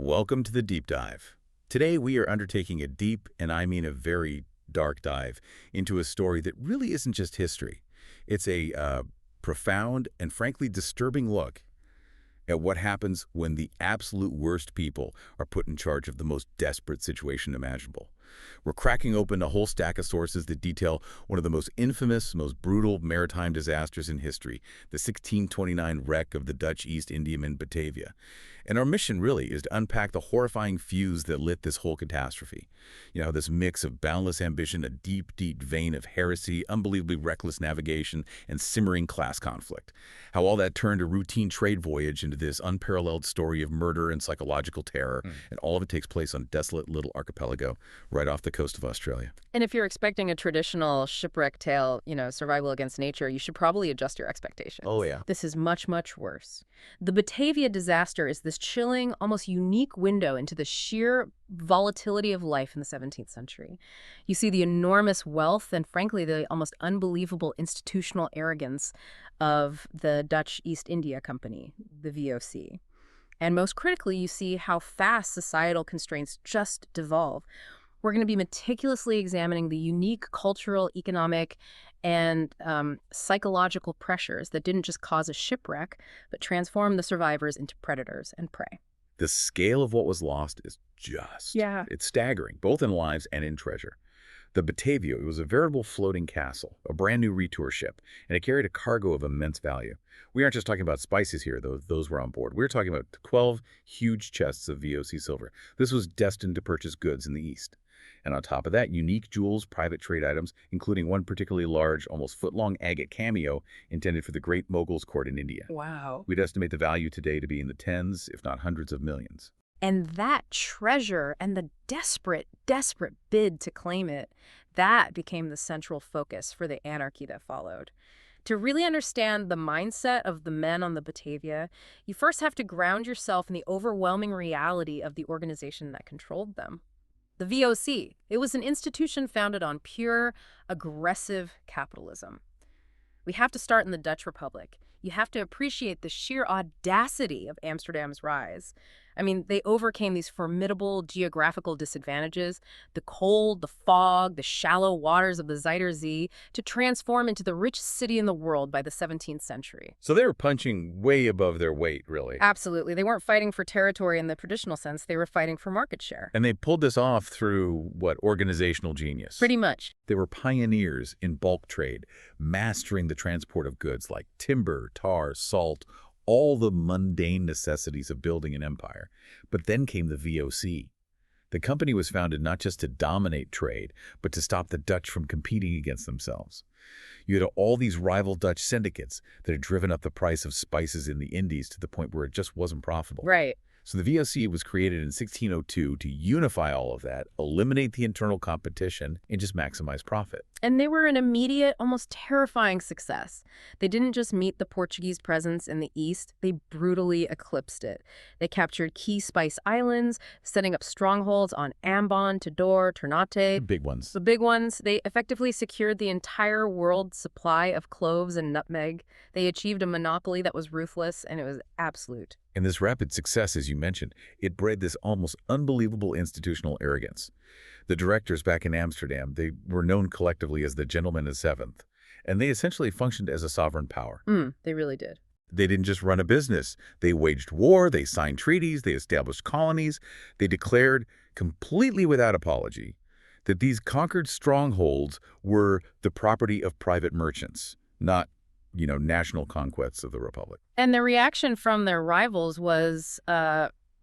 Welcome to the Deep Dive. Today we are undertaking a deep, and I mean a very dark dive, into a story that really isn't just history. It's a profound and frankly disturbing look at what happens when the absolute worst people are put in charge of the most desperate situation imaginable. We're cracking open a whole stack of sources that detail one of the most infamous, most brutal maritime disasters in history, the 1629 wreck of the Dutch East Indiaman Batavia. And our mission really is to unpack the horrifying fuse that lit this whole catastrophe. You know, this mix of boundless ambition, a deep, deep vein of heresy, unbelievably reckless navigation, and simmering class conflict. How all that turned a routine trade voyage into this unparalleled story of murder and psychological terror, and all of it takes place on a desolate little archipelago right off the coast of Australia. And if you're expecting a traditional shipwreck tale, survival against nature, you should probably adjust your expectations. Oh, yeah. This is much, much worse. The Batavia disaster is this chilling, almost unique window into the sheer volatility of life in the 17th century. You see the enormous wealth and, frankly, the almost unbelievable institutional arrogance of the Dutch East India Company, the VOC. And most critically, you see how fast societal constraints just devolve. We're going to be meticulously examining the unique cultural, economic, and psychological pressures that didn't just cause a shipwreck, but transform the survivors into predators and prey. The scale of what was lost is it's staggering, both in lives and in treasure. The Batavia, it was a veritable floating castle, a brand new retour ship, and it carried a cargo of immense value. We aren't just talking about spices here, though those were on board. We're talking about 12 huge chests of VOC silver. This was destined to purchase goods in the East. And on top of that, unique jewels, private trade items, including one particularly large, almost foot-long agate cameo intended for the Great Mogul's court in India. Wow. We'd estimate the value today to be in the tens, if not hundreds of millions. And that treasure and the desperate, desperate bid to claim it, that became the central focus for the anarchy that followed. To really understand the mindset of the men on the Batavia, you first have to ground yourself in the overwhelming reality of the organization that controlled them. The VOC, it was an institution founded on pure, aggressive capitalism. We have to start in the Dutch Republic. You have to appreciate the sheer audacity of Amsterdam's rise. I mean, they overcame these formidable geographical disadvantages, the cold, the fog, the shallow waters of the Zuider Zee, to transform into the richest city in the world by the 17th century. So they were punching way above their weight, really. Absolutely. They weren't fighting for territory in the traditional sense. They were fighting for market share. And they pulled this off through, organizational genius. Pretty much. They were pioneers in bulk trade, mastering the transport of goods like timber, tar, salt, all the mundane necessities of building an empire. But then came the VOC. The company was founded not just to dominate trade, but to stop the Dutch from competing against themselves. You had all these rival Dutch syndicates that had driven up the price of spices in the Indies to the point where it just wasn't profitable. Right. So the VOC was created in 1602 to unify all of that, eliminate the internal competition, and just maximize profit. And they were an immediate, almost terrifying success. They didn't just meet the Portuguese presence in the East, they brutally eclipsed it. They captured key spice islands, setting up strongholds on Ambon, Tidor, Ternate. The big ones. The big ones. They effectively secured the entire world's supply of cloves and nutmeg. They achieved a monopoly that was ruthless, and it was absolute. And this rapid success, as you mentioned, it bred this almost unbelievable institutional arrogance. The directors back in Amsterdam, they were known collectively as the Gentlemen of Seventh, and they essentially functioned as a sovereign power. They really did. They didn't just run a business. They waged war, they signed treaties, they established colonies. They declared, completely without apology, that these conquered strongholds were the property of private merchants, not national conquests of the Republic. And the reaction from their rivals was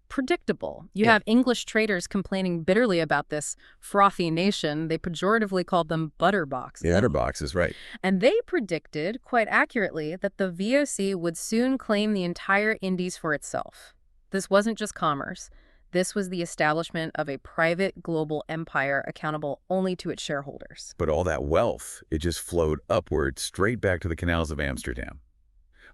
predictable. You have English traders complaining bitterly about this frothy nation. They pejoratively called them butterboxes. The butterboxes, right. And they predicted, quite accurately, that the VOC would soon claim the entire Indies for itself. This wasn't just commerce. This was the establishment of a private global empire accountable only to its shareholders. But all that wealth, it just flowed upward straight back to the canals of Amsterdam.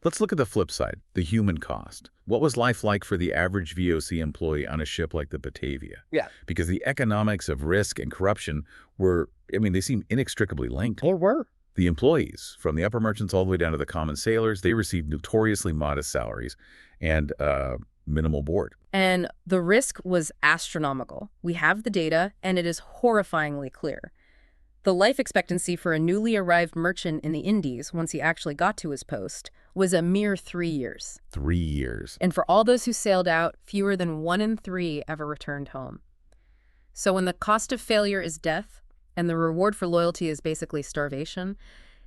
Let's look at the flip side, the human cost. What was life like for the average VOC employee on a ship like the Batavia? Yeah. Because the economics of risk and corruption were, they seem inextricably linked. They were. The employees, from the upper merchants all the way down to the common sailors, they received notoriously modest salaries and minimal board. And the risk was astronomical. We have the data, and it is horrifyingly clear. The life expectancy for a newly arrived merchant in the Indies, once he actually got to his post, was a mere 3 years. 3 years. And for all those who sailed out, fewer than 1 in 3 ever returned home. So when the cost of failure is death, and the reward for loyalty is basically starvation,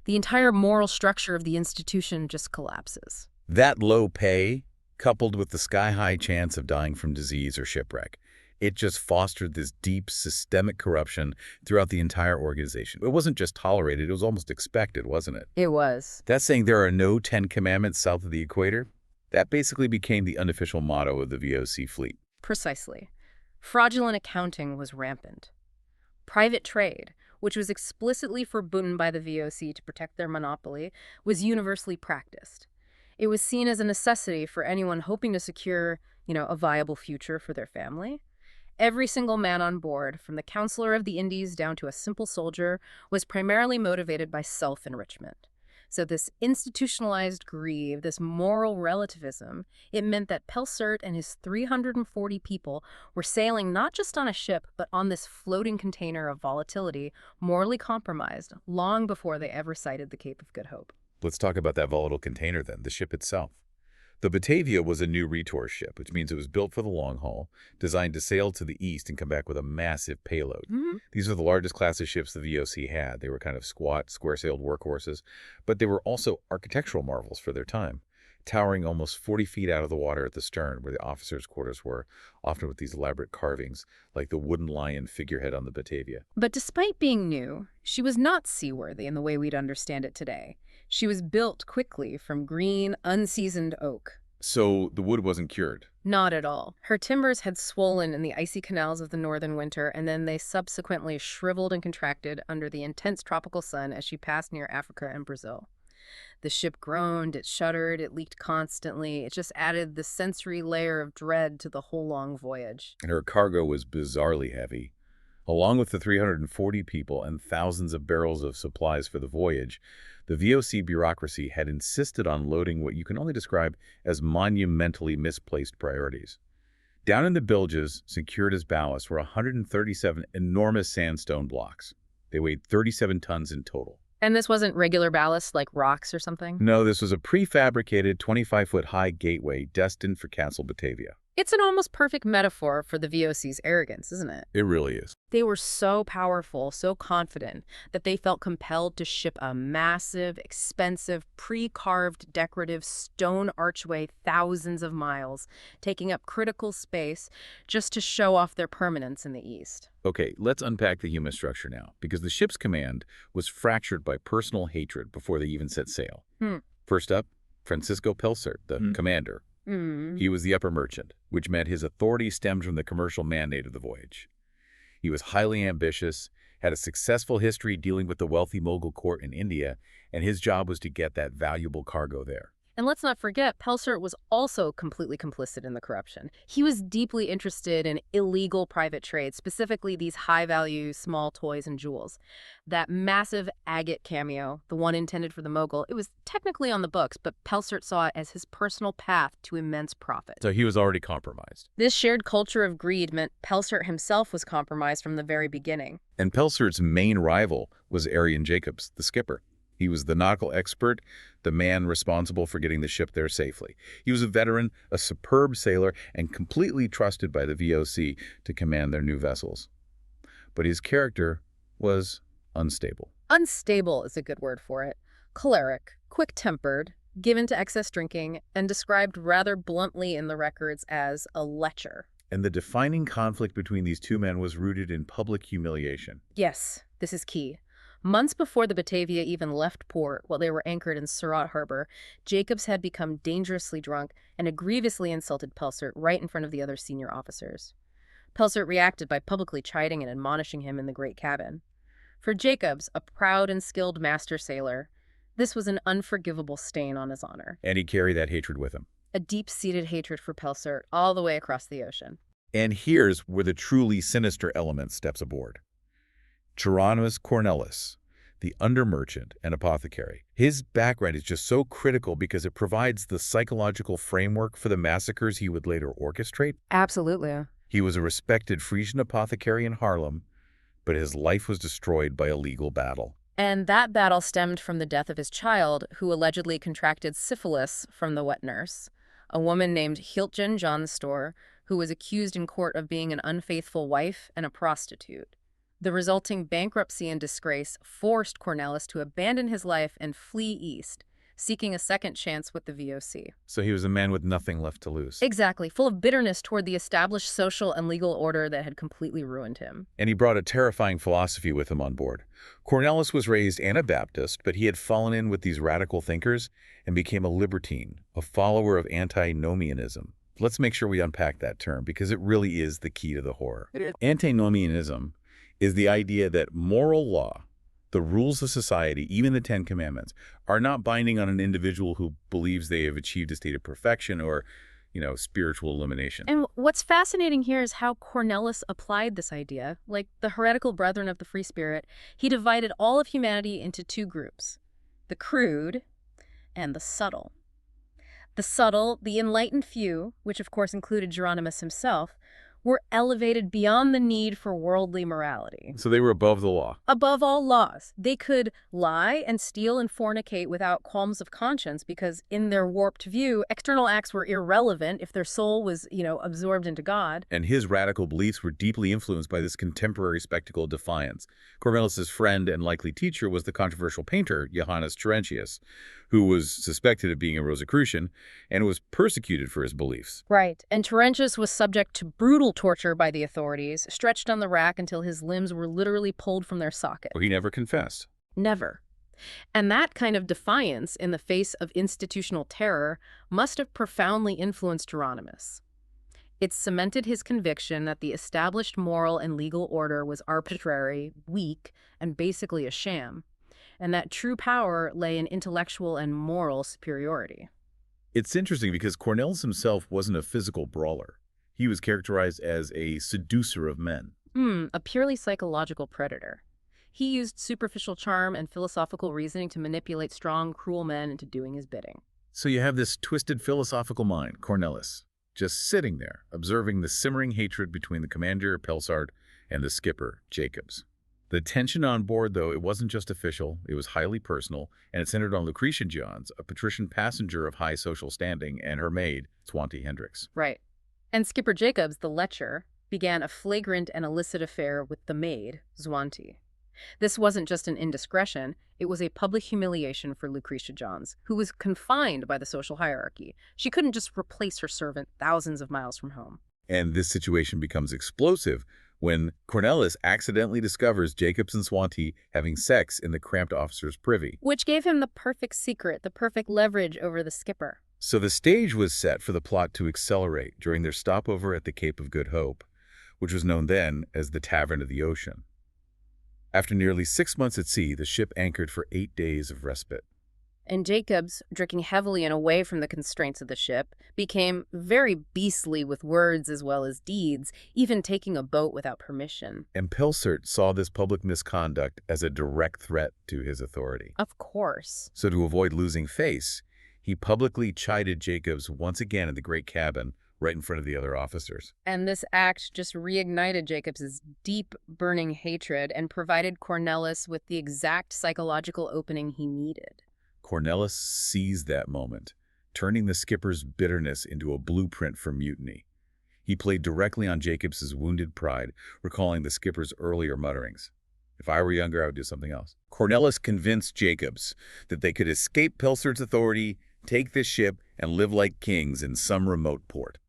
the entire moral structure of the institution just collapses. That low pay, coupled with the sky-high chance of dying from disease or shipwreck, it just fostered this deep systemic corruption throughout the entire organization. It wasn't just tolerated, it was almost expected, wasn't it? It was. That's saying there are no 10 commandments south of the equator? That basically became the unofficial motto of the VOC fleet. Precisely. Fraudulent accounting was rampant. Private trade, which was explicitly forbidden by the VOC to protect their monopoly, was universally practiced. It was seen as a necessity for anyone hoping to secure, a viable future for their family. Every single man on board, from the counselor of the Indies down to a simple soldier, was primarily motivated by self-enrichment. So this institutionalized greed, this moral relativism, it meant that Pelsaert and his 340 people were sailing not just on a ship, but on this floating container of volatility, morally compromised, long before they ever sighted the Cape of Good Hope. Let's talk about that volatile container then, the ship itself. The Batavia was a new retour ship, which means it was built for the long haul, designed to sail to the east and come back with a massive payload. These are the largest class of ships the VOC had. They were kind of squat, square-sailed workhorses, but they were also architectural marvels for their time, towering almost 40 feet out of the water at the stern, where the officers' quarters were, often with these elaborate carvings, like the wooden lion figurehead on the Batavia. But despite being new, she was not seaworthy in the way we'd understand it today. She was built quickly from green, unseasoned oak. So the wood wasn't cured? Not at all. Her timbers had swollen in the icy canals of the northern winter, and then they subsequently shriveled and contracted under the intense tropical sun as she passed near Africa and Brazil. The ship groaned, it shuddered, it leaked constantly. It just added the sensory layer of dread to the whole long voyage. And her cargo was bizarrely heavy. Along with the 340 people and thousands of barrels of supplies for the voyage, the VOC bureaucracy had insisted on loading what you can only describe as monumentally misplaced priorities. Down in the bilges, secured as ballast, were 137 enormous sandstone blocks. They weighed 37 tons in total. And this wasn't regular ballast like rocks or something? No, this was a prefabricated 25-foot-high gateway destined for Castle Batavia. It's an almost perfect metaphor for the VOC's arrogance, isn't it? It really is. They were so powerful, so confident, that they felt compelled to ship a massive, expensive, pre-carved decorative stone archway thousands of miles, taking up critical space just to show off their permanence in the East. Okay, let's unpack the human structure now, because the ship's command was fractured by personal hatred before they even set sail. First up, Francisco Pelsaert, the commander. He was the upper merchant, which meant his authority stemmed from the commercial mandate of the voyage. He was highly ambitious, had a successful history dealing with the wealthy Mughal court in India, and his job was to get that valuable cargo there. And let's not forget, Pelsaert was also completely complicit in the corruption. He was deeply interested in illegal private trade, specifically these high-value small toys and jewels. That massive agate cameo, the one intended for the Mughal, it was technically on the books, but Pelsaert saw it as his personal path to immense profit. So he was already compromised. This shared culture of greed meant Pelsaert himself was compromised from the very beginning. And Pelsaert's main rival was Arian Jacobs, the skipper. He was the nautical expert, the man responsible for getting the ship there safely. He was a veteran, a superb sailor, and completely trusted by the VOC to command their new vessels. But his character was unstable. Unstable is a good word for it. Choleric, quick-tempered, given to excess drinking, and described rather bluntly in the records as a lecher. And the defining conflict between these two men was rooted in public humiliation. Yes, this is key. Months before the Batavia even left port, while they were anchored in Surat Harbor, Jacobs had become dangerously drunk and had grievously insulted Pelsaert right in front of the other senior officers. Pelsaert reacted by publicly chiding and admonishing him in the great cabin. For Jacobs, a proud and skilled master sailor, this was an unforgivable stain on his honor. And he carried that hatred with him. A deep-seated hatred for Pelsaert all the way across the ocean. And here's where the truly sinister element steps aboard. Geronimus Cornelis, the undermerchant and apothecary. His background is just so critical because it provides the psychological framework for the massacres he would later orchestrate. Absolutely. He was a respected Frisian apothecary in Haarlem, but his life was destroyed by a legal battle. And that battle stemmed from the death of his child, who allegedly contracted syphilis from the wet nurse, a woman named Hiltjen Johnstor, who was accused in court of being an unfaithful wife and a prostitute. The resulting bankruptcy and disgrace forced Cornelis to abandon his life and flee east, seeking a second chance with the VOC. So he was a man with nothing left to lose. Exactly, full of bitterness toward the established social and legal order that had completely ruined him. And he brought a terrifying philosophy with him on board. Cornelis was raised Anabaptist, but he had fallen in with these radical thinkers and became a libertine, a follower of antinomianism. Let's make sure we unpack that term, because it really is the key to the horror. Antinomianism is the idea that moral law, the rules of society, even the Ten Commandments, are not binding on an individual who believes they have achieved a state of perfection or, spiritual illumination. And what's fascinating here is how Cornelis applied this idea. Like the heretical brethren of the free spirit, he divided all of humanity into two groups, the crude and the subtle. The subtle, the enlightened few, which of course included Geronimus himself, were elevated beyond the need for worldly morality. So they were above the law. Above all laws. They could lie and steal and fornicate without qualms of conscience because in their warped view, external acts were irrelevant if their soul was, absorbed into God. And his radical beliefs were deeply influenced by this contemporary spectacle of defiance. Cornelis' friend and likely teacher was the controversial painter Johannes Terentius, who was suspected of being a Rosicrucian and was persecuted for his beliefs. Right. And Terentius was subject to brutal torture by the authorities, stretched on the rack until his limbs were literally pulled from their socket. He never confessed. Never. And that kind of defiance in the face of institutional terror must have profoundly influenced Geronimus. It cemented his conviction that the established moral and legal order was arbitrary, weak, and basically a sham, and that true power lay in intellectual and moral superiority. It's interesting because Cornelis himself wasn't a physical brawler. He was characterized as a seducer of men. A purely psychological predator. He used superficial charm and philosophical reasoning to manipulate strong, cruel men into doing his bidding. So you have this twisted philosophical mind, Cornelis, just sitting there, observing the simmering hatred between the commander, Pelsart, and the skipper, Jacobs. The tension on board, though, it wasn't just official, it was highly personal, and it centered on Lucretia Johns, a patrician passenger of high social standing, and her maid, Swanty Hendricks. Right. And Skipper Jacobs, the lecher, began a flagrant and illicit affair with the maid, Swanty. This wasn't just an indiscretion, it was a public humiliation for Lucretia Johns, who was confined by the social hierarchy. She couldn't just replace her servant thousands of miles from home. And this situation becomes explosive when Cornelis accidentally discovers Jacobs and Swanty having sex in the cramped officer's privy. Which gave him the perfect secret, the perfect leverage over the skipper. So the stage was set for the plot to accelerate during their stopover at the Cape of Good Hope, which was known then as the Tavern of the Ocean. After nearly 6 months at sea, the ship anchored for 8 days of respite. And Jacobs, drinking heavily and away from the constraints of the ship, became very beastly with words as well as deeds, even taking a boat without permission. And Pelsart saw this public misconduct as a direct threat to his authority. Of course. So to avoid losing face, he publicly chided Jacobs once again in the great cabin, right in front of the other officers. And this act just reignited Jacobs' deep, burning hatred and provided Cornelis with the exact psychological opening he needed. Cornelis seized that moment, turning the skipper's bitterness into a blueprint for mutiny. He played directly on Jacobs' wounded pride, recalling the skipper's earlier mutterings. If I were younger, I would do something else. Cornelis convinced Jacobs that they could escape Pelsart's authority, take this ship, and live like kings in some remote port.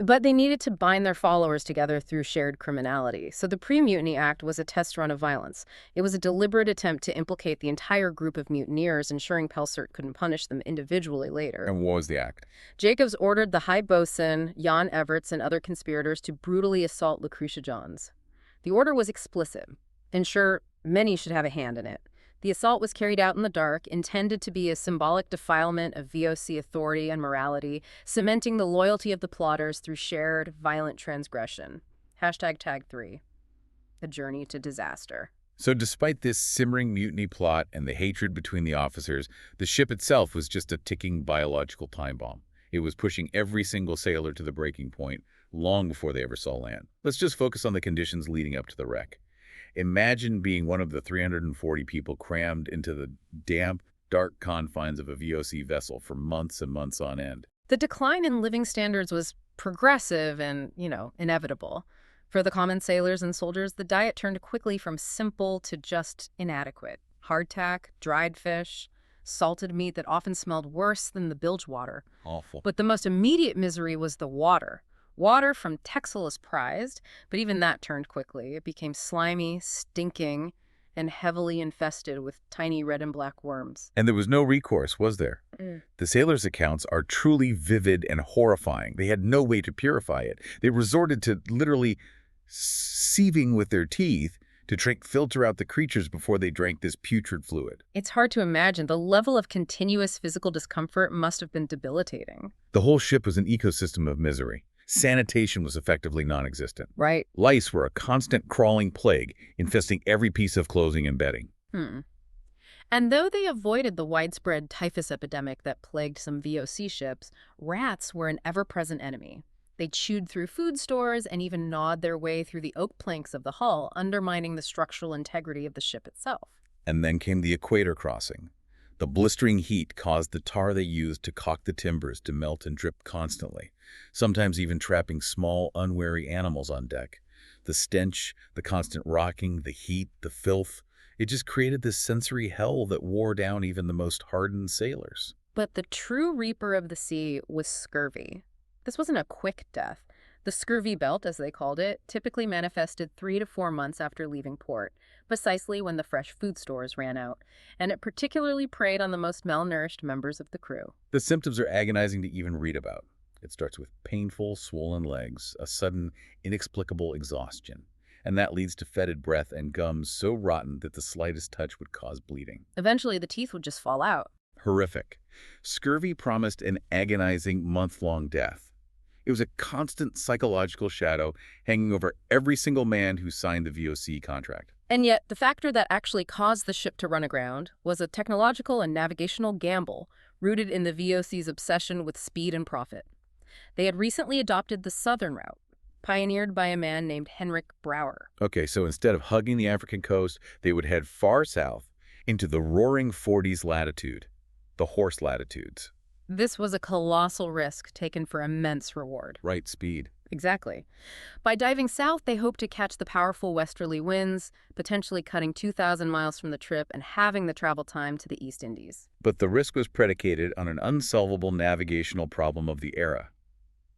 But they needed to bind their followers together through shared criminality. So the Pre-Mutiny Act was a test run of violence. It was a deliberate attempt to implicate the entire group of mutineers, ensuring Pelsart couldn't punish them individually later. And what was the act? Jacobs ordered the high boatswain, Jan Everts, and other conspirators to brutally assault Lucretia Johns. The order was explicit. Ensure many should have a hand in it. The assault was carried out in the dark, intended to be a symbolic defilement of VOC authority and morality, cementing the loyalty of the plotters through shared, violent transgression. #Tag3. The journey to disaster. So despite this simmering mutiny plot and the hatred between the officers, the ship itself was just a ticking biological time bomb. It was pushing every single sailor to the breaking point long before they ever saw land. Let's just focus on the conditions leading up to the wreck. Imagine being one of the 340 people crammed into the damp, dark confines of a VOC vessel for months and months on end. The decline in living standards was progressive and, inevitable. For the common sailors and soldiers, the diet turned quickly from simple to just inadequate. Hardtack, dried fish, salted meat that often smelled worse than the bilge water. Awful. But the most immediate misery was the water. Water from Texel is prized, but even that turned quickly. It became slimy, stinking, and heavily infested with tiny red and black worms. And there was no recourse, was there? The sailors' accounts are truly vivid and horrifying. They had no way to purify it. They resorted to literally sieving with their teeth to filter out the creatures before they drank this putrid fluid. It's hard to imagine. The level of continuous physical discomfort must have been debilitating. The whole ship was an ecosystem of misery. Sanitation was effectively non-existent. Right. Lice were a constant crawling plague, infesting every piece of clothing and bedding. And though they avoided the widespread typhus epidemic that plagued some VOC ships, rats were an ever-present enemy. They chewed through food stores and even gnawed their way through the oak planks of the hull, undermining the structural integrity of the ship itself. And then came the equator crossing. The blistering heat caused the tar they used to caulk the timbers to melt and drip constantly, sometimes even trapping small, unwary animals on deck. The stench, the constant rocking, the heat, the filth, it just created this sensory hell that wore down even the most hardened sailors. But the true reaper of the sea was scurvy. This wasn't a quick death. The scurvy belt, as they called it, typically manifested 3 to 4 months after leaving port, precisely when the fresh food stores ran out, and it particularly preyed on the most malnourished members of the crew. The symptoms are agonizing to even read about. It starts with painful, swollen legs, a sudden, inexplicable exhaustion, and that leads to fetid breath and gums so rotten that the slightest touch would cause bleeding. Eventually, the teeth would just fall out. Horrific. Scurvy promised an agonizing, month-long death. It was a constant psychological shadow hanging over every single man who signed the VOC contract. And yet, the factor that actually caused the ship to run aground was a technological and navigational gamble rooted in the VOC's obsession with speed and profit. They had recently adopted the southern route, pioneered by a man named Henrik Brouwer. Okay, so instead of hugging the African coast, they would head far south into the roaring 40s latitude, the horse latitudes. This was a colossal risk taken for immense reward. Right speed. Exactly. By diving south, they hoped to catch the powerful westerly winds, potentially cutting 2,000 miles from the trip and halving the travel time to the East Indies. But the risk was predicated on an unsolvable navigational problem of the era: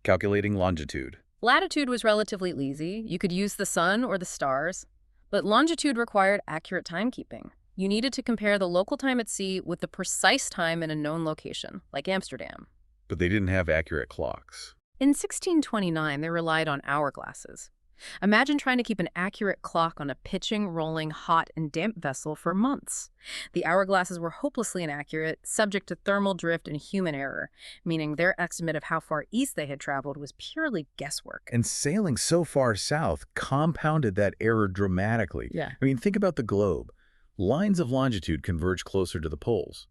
calculating longitude. Latitude was relatively easy. You could use the sun or the stars. But longitude required accurate timekeeping. You needed to compare the local time at sea with the precise time in a known location, like Amsterdam. But they didn't have accurate clocks. In 1629, they relied on hourglasses. Imagine trying to keep an accurate clock on a pitching, rolling, hot, and damp vessel for months. The hourglasses were hopelessly inaccurate, subject to thermal drift and human error, meaning their estimate of how far east they had traveled was purely guesswork. And sailing so far south compounded that error dramatically. Yeah. I mean, think about the globe. Lines of longitude converge closer to the poles.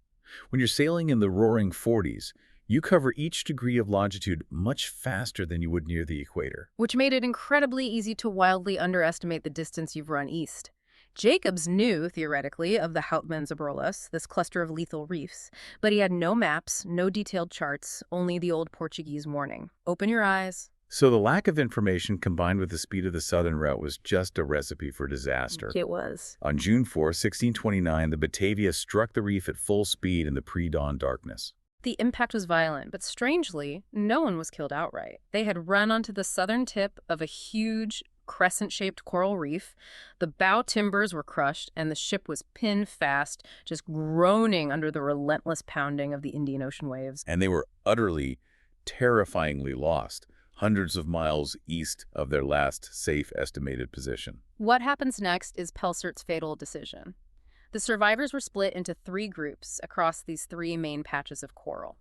When you're sailing in the roaring 40s, you cover each degree of longitude much faster than you would near the equator. Which made it incredibly easy to wildly underestimate the distance you've run east. Jacobs knew, theoretically, of the Houtman's Abrolhos, this cluster of lethal reefs, but he had no maps, no detailed charts, only the old Portuguese warning. Open your eyes. So the lack of information combined with the speed of the southern route was just a recipe for disaster. It was. On June 4, 1629, the Batavia struck the reef at full speed in the pre-dawn darkness. The impact was violent, but strangely, no one was killed outright. They had run onto the southern tip of a huge crescent-shaped coral reef. The bow timbers were crushed, and the ship was pinned fast, just groaning under the relentless pounding of the Indian Ocean waves. And they were utterly, terrifyingly lost, hundreds of miles east of their last safe estimated position. What happens next is Pelsert's fatal decision. The survivors were split into 3 groups across these 3 main patches of coral.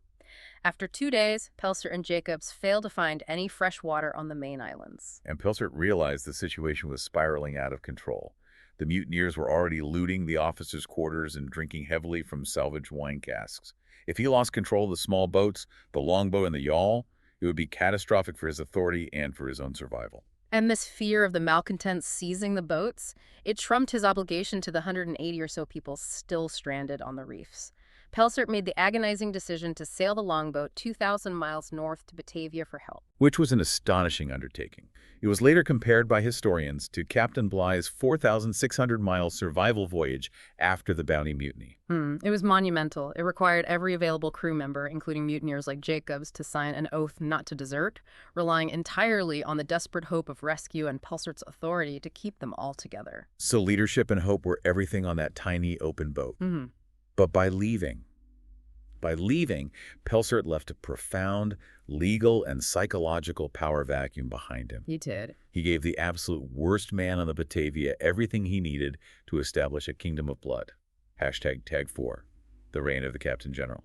After 2 days, Pelsert and Jacobs failed to find any fresh water on the main islands. And Pelsert realized the situation was spiraling out of control. The mutineers were already looting the officers' quarters and drinking heavily from salvaged wine casks. If he lost control of the small boats, the longboat and the yawl, it would be catastrophic for his authority and for his own survival. And this fear of the malcontents seizing the boats, it trumped his obligation to the 180 or so people still stranded on the reefs. Pelsert made the agonizing decision to sail the longboat 2,000 miles north to Batavia for help. Which was an astonishing undertaking. It was later compared by historians to Captain Bligh's 4,600-mile survival voyage after the Bounty Mutiny. It was monumental. It required every available crew member, including mutineers like Jacobs, to sign an oath not to desert, relying entirely on the desperate hope of rescue and Pelsert's authority to keep them all together. So leadership and hope were everything on that tiny open boat. But by leaving, Pelsert left a profound legal and psychological power vacuum behind him. He did. He gave the absolute worst man on the Batavia everything he needed to establish a kingdom of blood. #Tag4, the reign of the Captain General.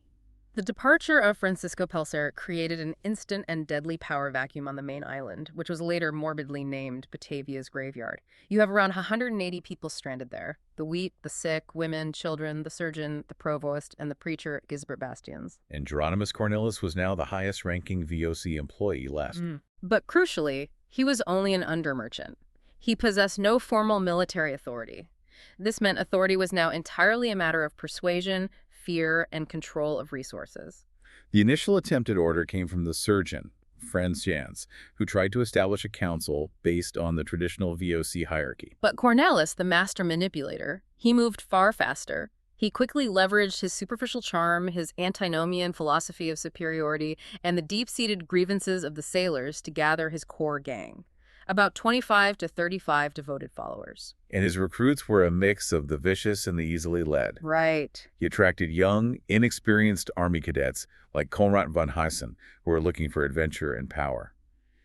The departure of Francisco Pelsert created an instant and deadly power vacuum on the main island, which was later morbidly named Batavia's Graveyard. You have around 180 people stranded there. The wheat, the sick, women, children, the surgeon, the provost, and the preacher, Gisbert Bastians. And Geronimus Cornelis was now the highest-ranking VOC employee left. But crucially, he was only an undermerchant. He possessed no formal military authority. This meant authority was now entirely a matter of persuasion, fear, and control of resources. The initial attempted order came from the surgeon, Franz Jans, who tried to establish a council based on the traditional VOC hierarchy. But Cornelis, the master manipulator, he moved far faster. He quickly leveraged his superficial charm, his antinomian philosophy of superiority, and the deep-seated grievances of the sailors to gather his core gang. About 25 to 35 devoted followers. And his recruits were a mix of the vicious and the easily led. Right. He attracted young, inexperienced army cadets like Konrad von Huyssen, who were looking for adventure and power.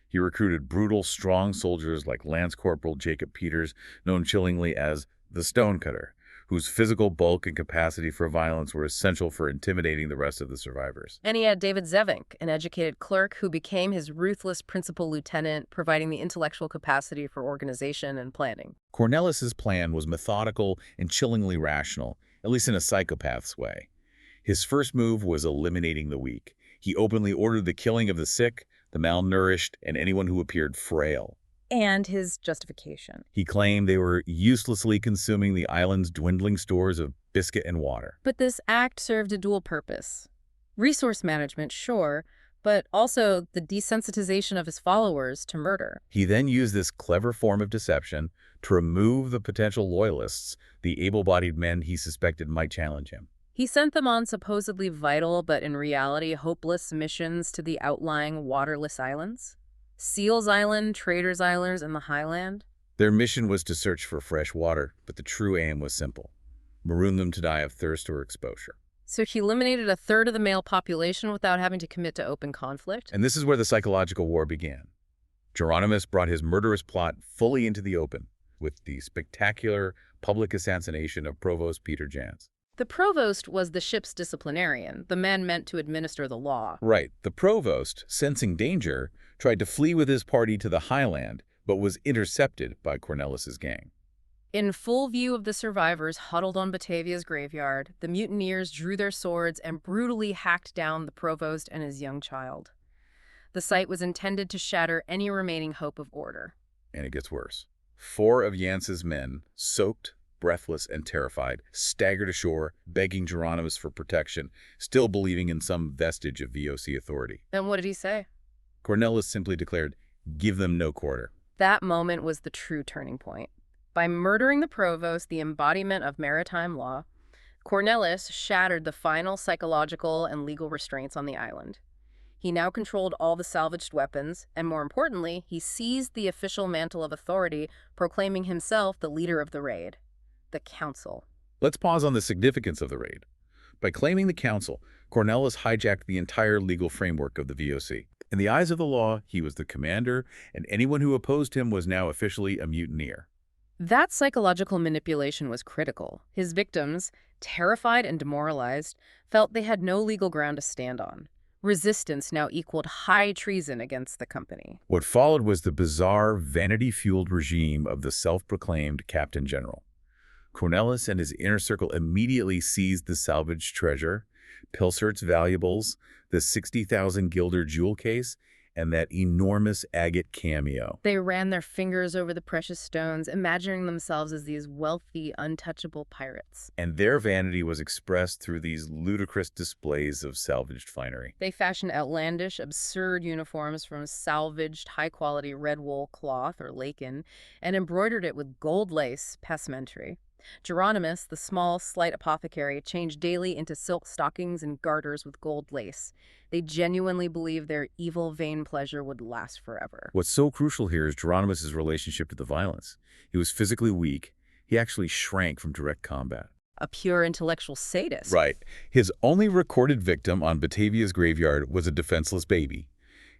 He recruited brutal, strong soldiers like Lance Corporal Jacob Peters, known chillingly as the Stonecutter, whose physical bulk and capacity for violence were essential for intimidating the rest of the survivors. And he had David Zevink, an educated clerk who became his ruthless principal lieutenant, providing the intellectual capacity for organization and planning. Cornelis's plan was methodical and chillingly rational, at least in a psychopath's way. His first move was eliminating the weak. He openly ordered the killing of the sick, the malnourished, and anyone who appeared frail. And his justification. He claimed they were uselessly consuming the island's dwindling stores of biscuit and water. But this act served a dual purpose. Resource management, sure, but also the desensitization of his followers to murder. He then used this clever form of deception to remove the potential loyalists, the able-bodied men he suspected might challenge him. He sent them on supposedly vital, but in reality hopeless missions to the outlying waterless islands. Seals Island, Traders Islands, and the Highland. Their mission was to search for fresh water, but the true aim was simple: maroon them to die of thirst or exposure. So he eliminated a third of the male population without having to commit to open conflict? And this is where the psychological war began. Geronimus brought his murderous plot fully into the open with the spectacular public assassination of Provost Peter Jans. The provost was the ship's disciplinarian, the man meant to administer the law. Right. The provost, sensing danger, tried to flee with his party to the highland, but was intercepted by Cornelis's gang. In full view of the survivors huddled on Batavia's graveyard, the mutineers drew their swords and brutally hacked down the provost and his young child. The sight was intended to shatter any remaining hope of order. And it gets worse. 4 of Jans's men, soaked, breathless, and terrified, staggered ashore, begging Geronimus for protection, still believing in some vestige of VOC authority. And what did he say? Cornelis simply declared, "Give them no quarter." That moment was the true turning point. By murdering the provost, the embodiment of maritime law, Cornelis shattered the final psychological and legal restraints on the island. He now controlled all the salvaged weapons, and more importantly, he seized the official mantle of authority, proclaiming himself the leader of the raid. The Council. Let's pause on the significance of the raid. By claiming the Council, Cornelis hijacked the entire legal framework of the VOC. In the eyes of the law, he was the commander, and anyone who opposed him was now officially a mutineer. That psychological manipulation was critical. His victims, terrified and demoralized, felt they had no legal ground to stand on. Resistance now equaled high treason against the company. What followed was the bizarre, vanity-fueled regime of the self-proclaimed Captain General. Cornelis and his inner circle immediately seized the salvaged treasure, Pilsert's valuables, the 60,000 guilder jewel case, and that enormous agate cameo. They ran their fingers over the precious stones, imagining themselves as these wealthy, untouchable pirates. And their vanity was expressed through these ludicrous displays of salvaged finery. They fashioned outlandish, absurd uniforms from salvaged, high-quality red wool cloth or laken, and embroidered it with gold lace passementerie. Geronimus, the small, slight apothecary, changed daily into silk stockings and garters with gold lace. They genuinely believed their evil, vain pleasure would last forever. What's so crucial here is Geronimus' relationship to the violence. He was physically weak. He actually shrank from direct combat. A pure intellectual sadist. Right. His only recorded victim on Batavia's graveyard was a defenseless baby.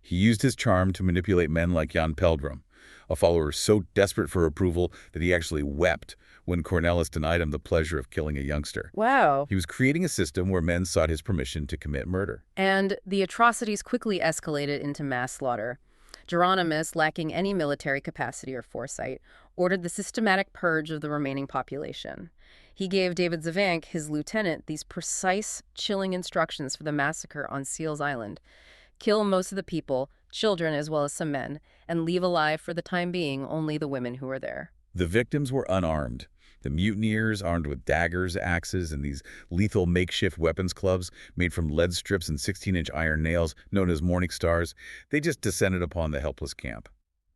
He used his charm to manipulate men like Jan Peldrum, a follower so desperate for approval that he actually wept when Cornelis denied him the pleasure of killing a youngster. Wow. He was creating a system where men sought his permission to commit murder. And the atrocities quickly escalated into mass slaughter. Geronimus, lacking any military capacity or foresight, ordered the systematic purge of the remaining population. He gave David Zavank, his lieutenant, these precise, chilling instructions for the massacre on Seals Island. Kill most of the people, children as well as some men, and leave alive for the time being only the women who were there. The victims were unarmed. The mutineers, armed with daggers, axes, and these lethal makeshift weapons clubs made from lead strips and 16-inch iron nails known as morning stars, they just descended upon the helpless camp.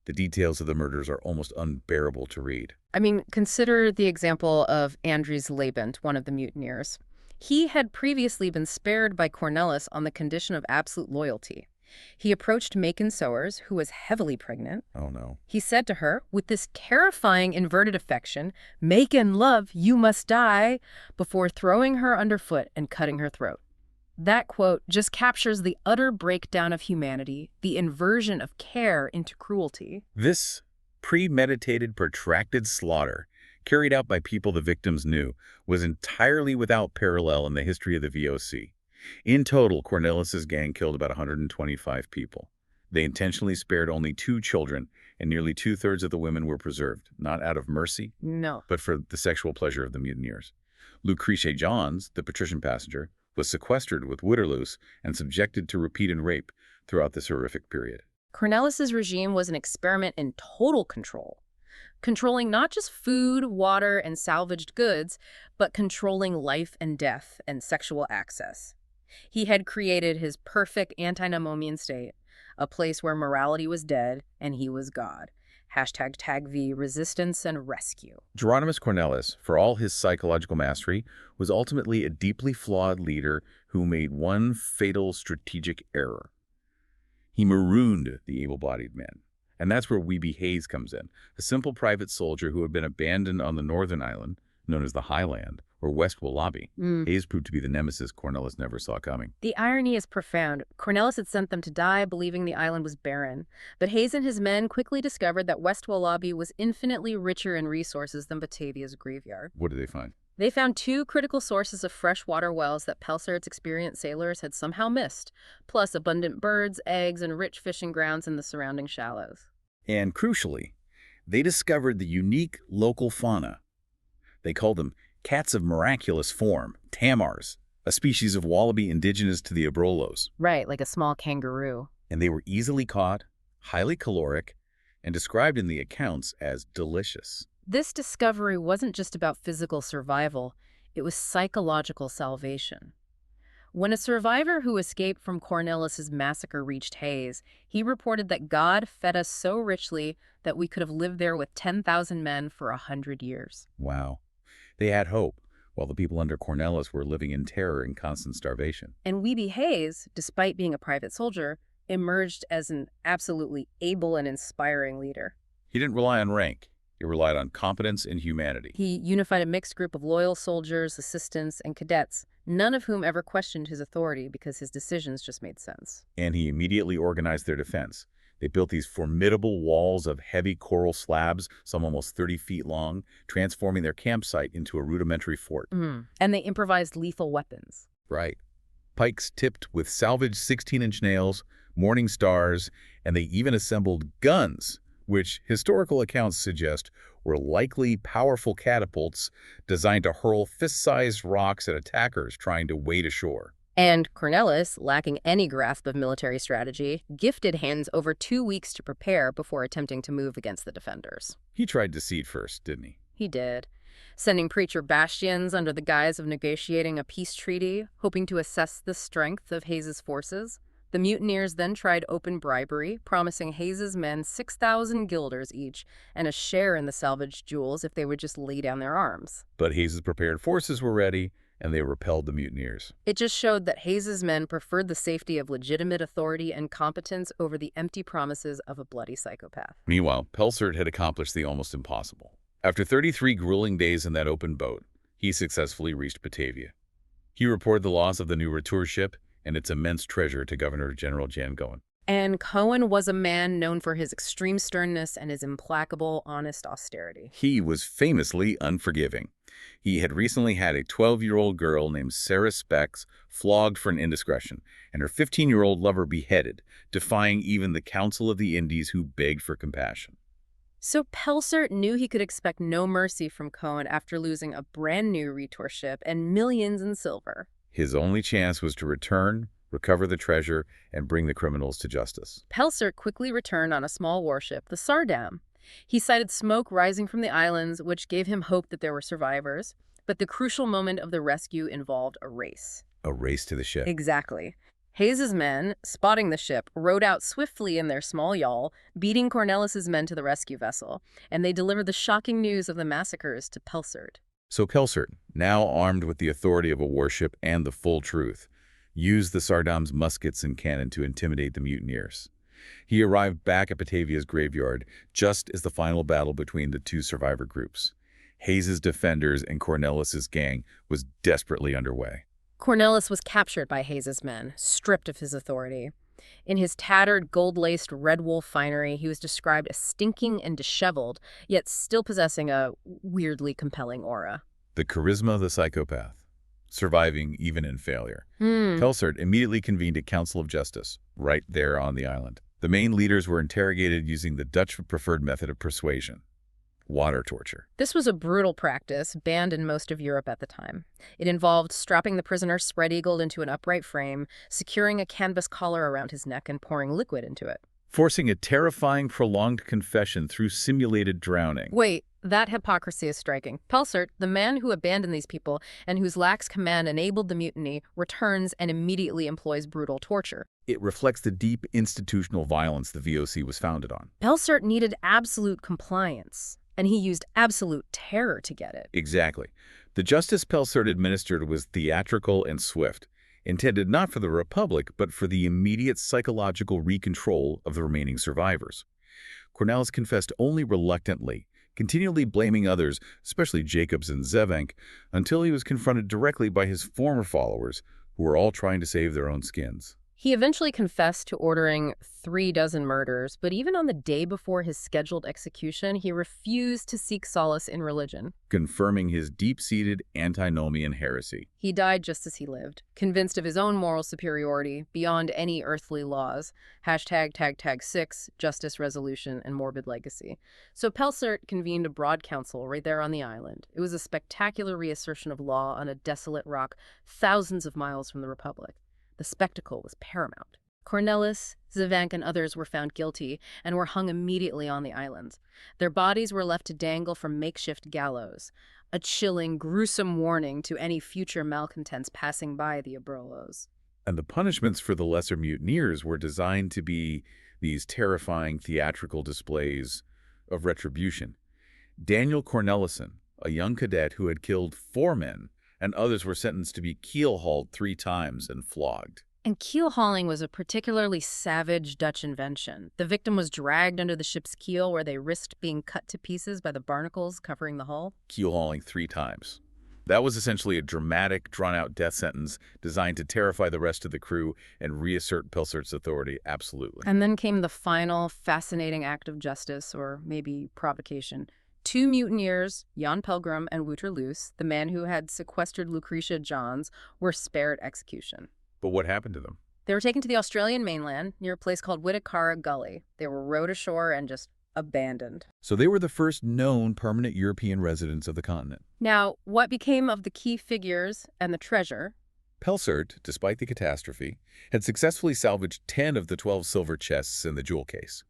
The details of the murders are almost unbearable to read. I mean, consider the example of Andries Labent, one of the mutineers. He had previously been spared by Cornelis on the condition of absolute loyalty. He approached Macon Sowers, who was heavily pregnant. Oh, no. He said to her, with this terrifying inverted affection, "Macon, love, you must die," before throwing her underfoot and cutting her throat. That quote just captures the utter breakdown of humanity, the inversion of care into cruelty. This premeditated, protracted slaughter, carried out by people the victims knew, was entirely without parallel in the history of the VOC. In total, Cornelis' gang killed about 125 people. They intentionally spared only 2 children, and nearly 2/3 of the women were preserved, not out of mercy, No. but for the sexual pleasure of the mutineers. Lucrece Johns, the patrician passenger, was sequestered with Witterloos and subjected to repeated rape throughout this horrific period. Cornelis' regime was an experiment in total control, controlling not just food, water, and salvaged goods, but controlling life and death and sexual access. He had created his perfect antinomian state, a place where morality was dead and he was God. #TagV resistance and rescue. Geronimus Cornelis, for all his psychological mastery, was ultimately a deeply flawed leader who made one fatal strategic error. He marooned the able-bodied men. And that's where Weeby Hayes comes in, a simple private soldier who had been abandoned on the northern island, known as the Highland, or West Wallaby. Hayes proved to be the nemesis Cornelis never saw coming. The irony is profound. Cornelis had sent them to die, believing the island was barren. But Hayes and his men quickly discovered that West Wallaby was infinitely richer in resources than Batavia's graveyard. What did they find? They found 2 critical sources of freshwater wells that Pelsert's experienced sailors had somehow missed, plus abundant birds, eggs, and rich fishing grounds in the surrounding shallows. And crucially, they discovered the unique local fauna. They called them cats of miraculous form, tamars, a species of wallaby indigenous to the Abrolhos. Right, like a small kangaroo. And they were easily caught, highly caloric, and described in the accounts as delicious. This discovery wasn't just about physical survival, it was psychological salvation. When a survivor who escaped from Cornelis' massacre reached Hayes, he reported that God fed us so richly that we could have lived there with 10,000 men for 100 years. Wow. They had hope, while the people under Cornelis were living in terror and constant starvation. And Weeby Hayes, despite being a private soldier, emerged as an absolutely able and inspiring leader. He didn't rely on rank. He relied on competence and humanity. He unified a mixed group of loyal soldiers, assistants, and cadets, none of whom ever questioned his authority because his decisions just made sense. And he immediately organized their defense. They built these formidable walls of heavy coral slabs, some almost 30 feet long, transforming their campsite into a rudimentary fort. And they improvised lethal weapons. Right. Pikes tipped with salvaged 16-inch nails, morning stars, and they even assembled guns which historical accounts suggest were likely powerful catapults designed to hurl fist-sized rocks at attackers trying to wade ashore. And Cornelis, lacking any grasp of military strategy, gifted Hans over 2 weeks to prepare before attempting to move against the defenders. He tried deceit first, didn't he? He did, sending preacher bastions under the guise of negotiating a peace treaty, hoping to assess the strength of Hayes's forces. The mutineers then tried open bribery, promising Hayes's men 6,000 guilders each and a share in the salvaged jewels if they would just lay down their arms. But Hayes's prepared forces were ready, and they repelled the mutineers. It just showed that Hayes's men preferred the safety of legitimate authority and competence over the empty promises of a bloody psychopath. Meanwhile, Pelsert had accomplished the almost impossible. After 33 grueling days in that open boat, he successfully reached Batavia. He reported the loss of the new retour ship and its immense treasure to Governor-General Jan Cohen. And Cohen was a man known for his extreme sternness and his implacable, honest austerity. He was famously unforgiving. He had recently had a 12-year-old girl named Sarah Specs flogged for an indiscretion, and her 15-year-old lover beheaded, defying even the Council of the Indies who begged for compassion. So Pelsert knew he could expect no mercy from Cohen after losing a brand new retour ship and millions in silver. His only chance was to return, recover the treasure, and bring the criminals to justice. Pelsert quickly returned on a small warship, the Sardam. He sighted smoke rising from the islands, which gave him hope that there were survivors. But the crucial moment of the rescue involved a race. A race to the ship. Exactly. Hayes's men, spotting the ship, rowed out swiftly in their small yawl, beating Cornelis's men to the rescue vessel, and they delivered the shocking news of the massacres to Pelsert. So Pelsert, now armed with the authority of a warship and the full truth, used the Sardam's muskets and cannon to intimidate the mutineers. He arrived back at Batavia's graveyard just as the final battle between the two survivor groups, Hayes's defenders and Cornelis's gang, was desperately underway. Cornelis was captured by Hayes's men, stripped of his authority. In his tattered, gold-laced red wool finery, he was described as stinking and disheveled, yet still possessing a weirdly compelling aura. The charisma of the psychopath, surviving even in failure. Pelsert immediately convened a council of justice, right there on the island. The main leaders were interrogated using the Dutch-preferred method of persuasion, water torture. This was a brutal practice, banned in most of Europe at the time. It involved strapping the prisoner spread-eagled into an upright frame, securing a canvas collar around his neck, and pouring liquid into it. Forcing a terrifying, prolonged confession through simulated drowning. Wait, that hypocrisy is striking. Pelsert, the man who abandoned these people and whose lax command enabled the mutiny, returns and immediately employs brutal torture. It reflects the deep institutional violence the VOC was founded on. Pelsert needed absolute compliance, and he used absolute terror to get it. Exactly. The justice Pelsert administered was theatrical and swift, intended not for the Republic, but for the immediate psychological recontrol of the remaining survivors. Cornelis confessed only reluctantly, continually blaming others, especially Jacobs and Zevenk, until he was confronted directly by his former followers, who were all trying to save their own skins. He eventually confessed to ordering 36 murders, but even on the day before his scheduled execution, he refused to seek solace in religion, confirming his deep-seated antinomian heresy. He died just as he lived, convinced of his own moral superiority beyond any earthly laws. #6, justice, resolution, and morbid legacy. So Pelsert convened a broad council right there on the island. It was a spectacular reassertion of law on a desolate rock thousands of miles from the Republic. The spectacle was paramount. Cornelis, Zevenk, and others were found guilty and were hung immediately on the islands. Their bodies were left to dangle from makeshift gallows, a chilling, gruesome warning to any future malcontents passing by the Abrolhos. And the punishments for the lesser mutineers were designed to be these terrifying theatrical displays of retribution. Daniel Cornelissen, a young cadet who had killed 4 men, and others were sentenced to be keel-hauled 3 times and flogged. And keel hauling was a particularly savage Dutch invention. The victim was dragged under the ship's keel where they risked being cut to pieces by the barnacles covering the hull. Keel-hauling 3 times. That was essentially a dramatic, drawn-out death sentence designed to terrify the rest of the crew and reassert Pelsert's authority, absolutely. And then came the final, fascinating act of justice, or maybe provocation. 2 mutineers, Jan Pelgrim and Wouter Loos, the man who had sequestered Lucretia Johns, were spared execution. But what happened to them? They were taken to the Australian mainland near a place called Wittakara Gully. They were rowed ashore and just abandoned. So they were the first known permanent European residents of the continent. Now, what became of the key figures and the treasure? Pelsert, despite the catastrophe, had successfully salvaged 10 of the 12 silver chests in the jewel case.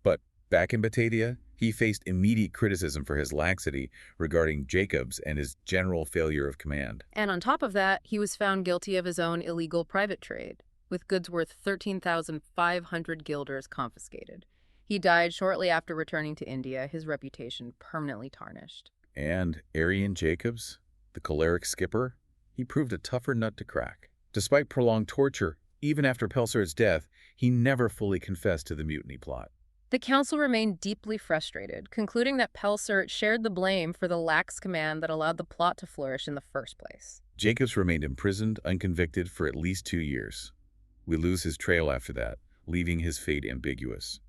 But back in Batavia, he faced immediate criticism for his laxity regarding Jacobs and his general failure of command. And on top of that, he was found guilty of his own illegal private trade, with goods worth 13,500 guilders confiscated. He died shortly after returning to India, his reputation permanently tarnished. And Arian Jacobs, the choleric skipper, he proved a tougher nut to crack. Despite prolonged torture, even after Pelsert's death, he never fully confessed to the mutiny plot. The council remained deeply frustrated, concluding that Pelsert shared the blame for the lax command that allowed the plot to flourish in the first place. Jacobs remained imprisoned, unconvicted, for at least 2 years. We lose his trail after that, leaving his fate ambiguous.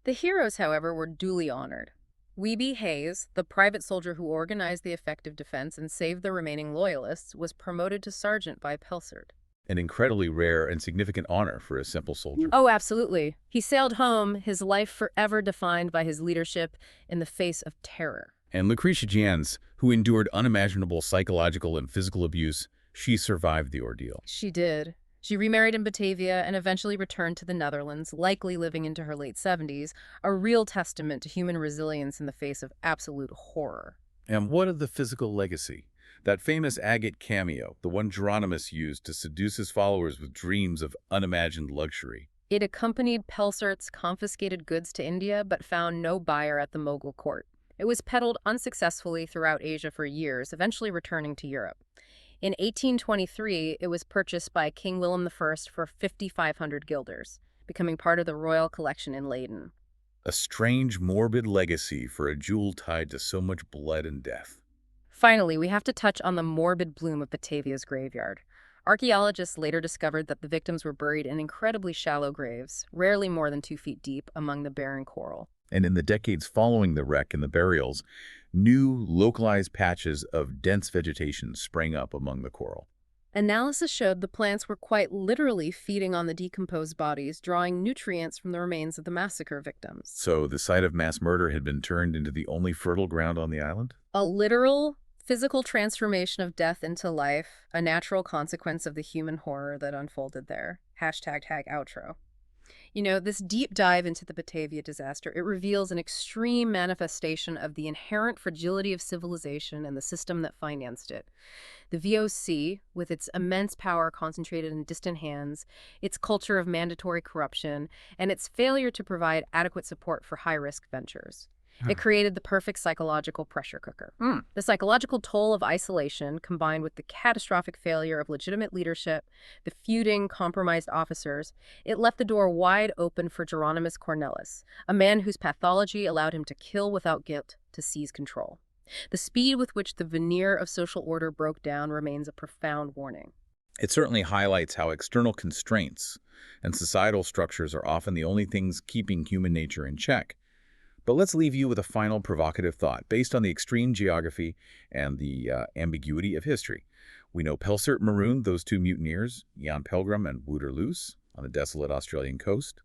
The heroes, however, were duly honored. Weeby Hayes, the private soldier who organized the effective defense and saved the remaining loyalists, was promoted to sergeant by Pelsert. An incredibly rare and significant honor for a simple soldier. Oh, absolutely. He sailed home, his life forever defined by his leadership in the face of terror. And Lucretia Jans, who endured unimaginable psychological and physical abuse, she survived the ordeal. She did. She remarried in Batavia and eventually returned to the Netherlands, likely living into her late 70s, a real testament to human resilience in the face of absolute horror. And what of the physical legacy? That famous agate cameo, the one Geronimus used to seduce his followers with dreams of unimagined luxury. It accompanied Pelsert's confiscated goods to India, but found no buyer at the Mughal court. It was peddled unsuccessfully throughout Asia for years, eventually returning to Europe. In 1823, it was purchased by King Willem I for 5,500 guilders, becoming part of the royal collection in Leyden. A strange, morbid legacy for a jewel tied to so much blood and death. Finally, we have to touch on the morbid bloom of Batavia's graveyard. Archaeologists later discovered that the victims were buried in incredibly shallow graves, rarely more than 2 feet deep, among the barren coral. And in the decades following the wreck and the burials, new, localized patches of dense vegetation sprang up among the coral. Analysis showed the plants were quite literally feeding on the decomposed bodies, drawing nutrients from the remains of the massacre victims. So the site of mass murder had been turned into the only fertile ground on the island? A literal, physical transformation of death into life, a natural consequence of the human horror that unfolded there. #outro. You know, this deep dive into the Batavia disaster, it reveals an extreme manifestation of the inherent fragility of civilization and the system that financed it. The VOC, with its immense power concentrated in distant hands, its culture of mandatory corruption, and its failure to provide adequate support for high-risk ventures. It created the perfect psychological pressure cooker. The psychological toll of isolation, combined with the catastrophic failure of legitimate leadership, the feuding, compromised officers, it left the door wide open for Geronimus Cornelis, a man whose pathology allowed him to kill without guilt, to seize control. The speed with which the veneer of social order broke down remains a profound warning. It certainly highlights how external constraints and societal structures are often the only things keeping human nature in check. But let's leave you with a final provocative thought. Based on the extreme geography and the ambiguity of history, we know Pelsert marooned those 2 mutineers, Jan Pelgrim and Wouter Loos, on the desolate Australian coast.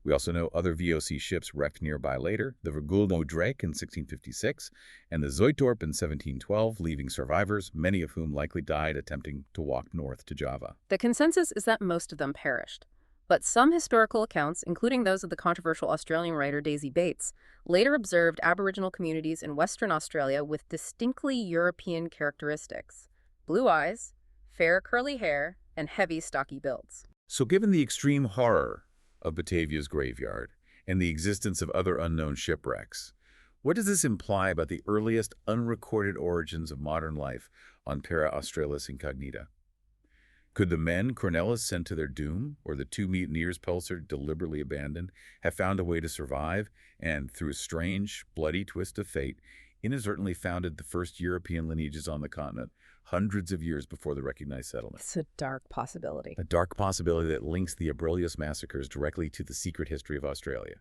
We also know other VOC ships wrecked nearby later, the Vergulmo Drake in 1656 and the Zoitorp in 1712, leaving survivors, many of whom likely died attempting to walk north to Java. The consensus is that most of them perished. But some historical accounts, including those of the controversial Australian writer Daisy Bates, later observed Aboriginal communities in Western Australia with distinctly European characteristics: blue eyes, fair curly hair, and heavy stocky builds. So given the extreme horror of Batavia's graveyard and the existence of other unknown shipwrecks, what does this imply about the earliest unrecorded origins of modern life on Terra Australis Incognita? Could the men Cornelis sent to their doom, or the 2 mutineers Pelsert deliberately abandoned, have found a way to survive and, through a strange, bloody twist of fate, inadvertently founded the first European lineages on the continent, hundreds of years before the recognized settlement? It's a dark possibility. A dark possibility that links the Abrolhos massacres directly to the secret history of Australia.